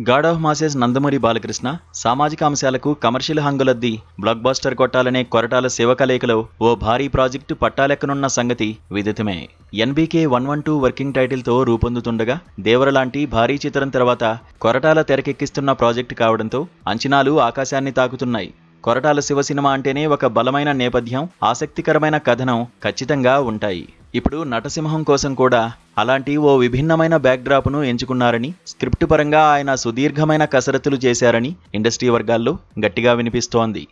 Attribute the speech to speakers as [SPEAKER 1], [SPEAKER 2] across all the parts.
[SPEAKER 1] God of masses Nandamuri Balakrishna సామాజిక అంశాలకు commercial హంగులద్ది block buster కొట్టాలనే Koratala శివకలేకలో ఓ భారీ ప్రాజెక్టు పట్టాలెక్కనున్న సంగతి విదితమే. ఎన్బీకే 112 వర్కింగ్ టైటిల్తో రూపొందుతుండగా దేవర లాంటి భారీ చిత్రం తర్వాత కొరటాల తెరకెక్కిస్తున్న ప్రాజెక్టు కావడంతో అంచనాలు ఆకాశాన్ని తాకుతున్నాయి. కొరటాల శివ సినిమా అంటేనే ఒక బలమైన నేపథ్యం, ఆసక్తికరమైన కథనం ఖచ్చితంగా ఉంటాయి. ఇప్పుడు నటసింహం కోసం కూడా అలాంటి ఓ విభిన్నమైన బ్యాక్డ్రాప్ను ఎంచుకున్నారని, స్క్రిప్ట్ పరంగా ఆయన సుదీర్ఘమైన కసరత్తులు చేశారని ఇండస్ట్రీ వర్గాల్లో గట్టిగా వినిపిస్తోంది.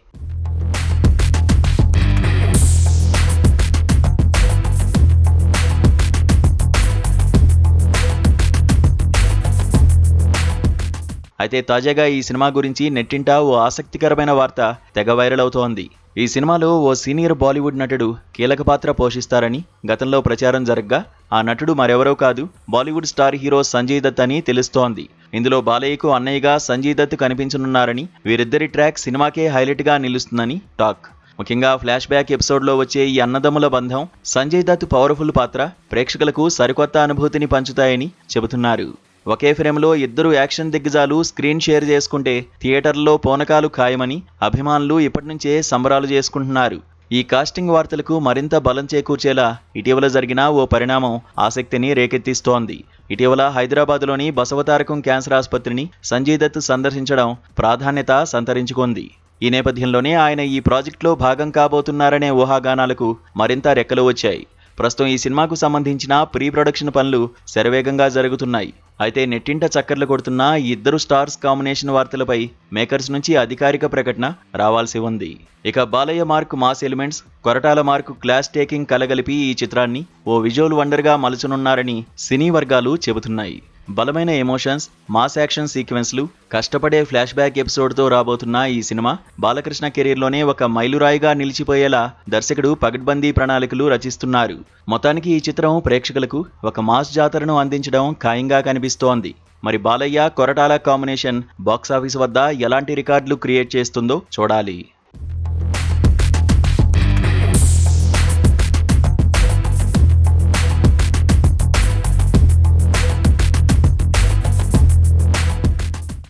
[SPEAKER 1] అయితే తాజాగా ఈ సినిమా గురించి నెట్టింట ఓ ఆసక్తికరమైన వార్త తెగ వైరల్ అవుతోంది. ఈ సినిమాలో ఓ సీనియర్ బాలీవుడ్ నటుడు కీలక పాత్ర పోషిస్తారని గతంలో ప్రచారం జరగ్గా ఆ నటుడు మరెవరో కాదు, బాలీవుడ్ స్టార్ హీరో సంజయ్ దత్ అని తెలుస్తోంది. ఇందులో బాలయ్యకు అన్నయ్యగా సంజయ్ దత్ కనిపించనున్నారని, వీరిద్దరి ట్రాక్ సినిమాకే హైలైట్గా నిలుస్తుందని టాక్. ముఖ్యంగా ఫ్లాష్ బ్యాక్ ఎపిసోడ్లో వచ్చే ఈ అన్నదమ్ముల బంధం, సంజయ్ దత్ పవర్ఫుల్ పాత్ర ప్రేక్షకులకు సరికొత్త అనుభూతిని పంచుతాయని చెబుతున్నారు. ఒకే ఫ్రేమ్లో ఇద్దరు యాక్షన్ దిగ్గజాలు స్క్రీన్ షేర్ చేసుకుంటే థియేటర్లో పోనకాలు ఖాయమని అభిమానులు ఇప్పటి నుంచే సంబరాలు చేసుకుంటున్నారు. ఈ కాస్టింగ్ వార్తలకు మరింత బలం చేకూర్చేలా ఇటీవల జరిగిన ఓ పరిణామం ఆసక్తిని రేకెత్తిస్తోంది. ఇటీవల హైదరాబాద్లోని బసవతారకం క్యాన్సర్ ఆసుపత్రిని సంజయ్ దత్ సందర్శించడం ప్రాధాన్యత సంతరించుకుంది. ఈ నేపథ్యంలోనే ఆయన ఈ ప్రాజెక్టులో భాగం కాబోతున్నారనే ఊహాగానాలకు మరింత రెక్కలు వచ్చాయి. ప్రస్తుతం ఈ సినిమాకు సంబంధించిన ప్రీ ప్రొడక్షన్ పనులు శరవేగంగా జరుగుతున్నాయి. అయితే నెట్టింట చక్కర్లు కొడుతున్న ఈ ఇద్దరు స్టార్స్ కాంబినేషన్ వార్తలపై మేకర్స్ నుంచి అధికారిక ప్రకటన రావాల్సి ఉంది. ఇక Balayya mark mass elements, Koratala mark class taking కలగలిపి ఈ చిత్రాన్ని ఓ విజువల్ వండర్గా మలుచనున్నారని సినీ వర్గాలు చెబుతున్నాయి. బలమైన ఎమోషన్స్, మాస్ యాక్షన్ సీక్వెన్స్లు, కష్టపడే ఫ్లాష్ బ్యాక్ ఎపిసోడ్తో రాబోతున్న ఈ సినిమా బాలకృష్ణ కెరీర్లోనే ఒక మైలురాయిగా నిలిచిపోయేలా దర్శకుడు పగడ్బందీ ప్రణాళికలు రచిస్తున్నారు. మొత్తానికి ఈ చిత్రం ప్రేక్షకులకు ఒక మాస్ జాతరను అందించడం ఖాయంగా కనిపిస్తోంది. మరి బాలయ్య కొరటాల కాంబినేషన్ బాక్సాఫీస్ వద్ద ఎలాంటి రికార్డులు క్రియేట్ చేస్తుందో చూడాలి.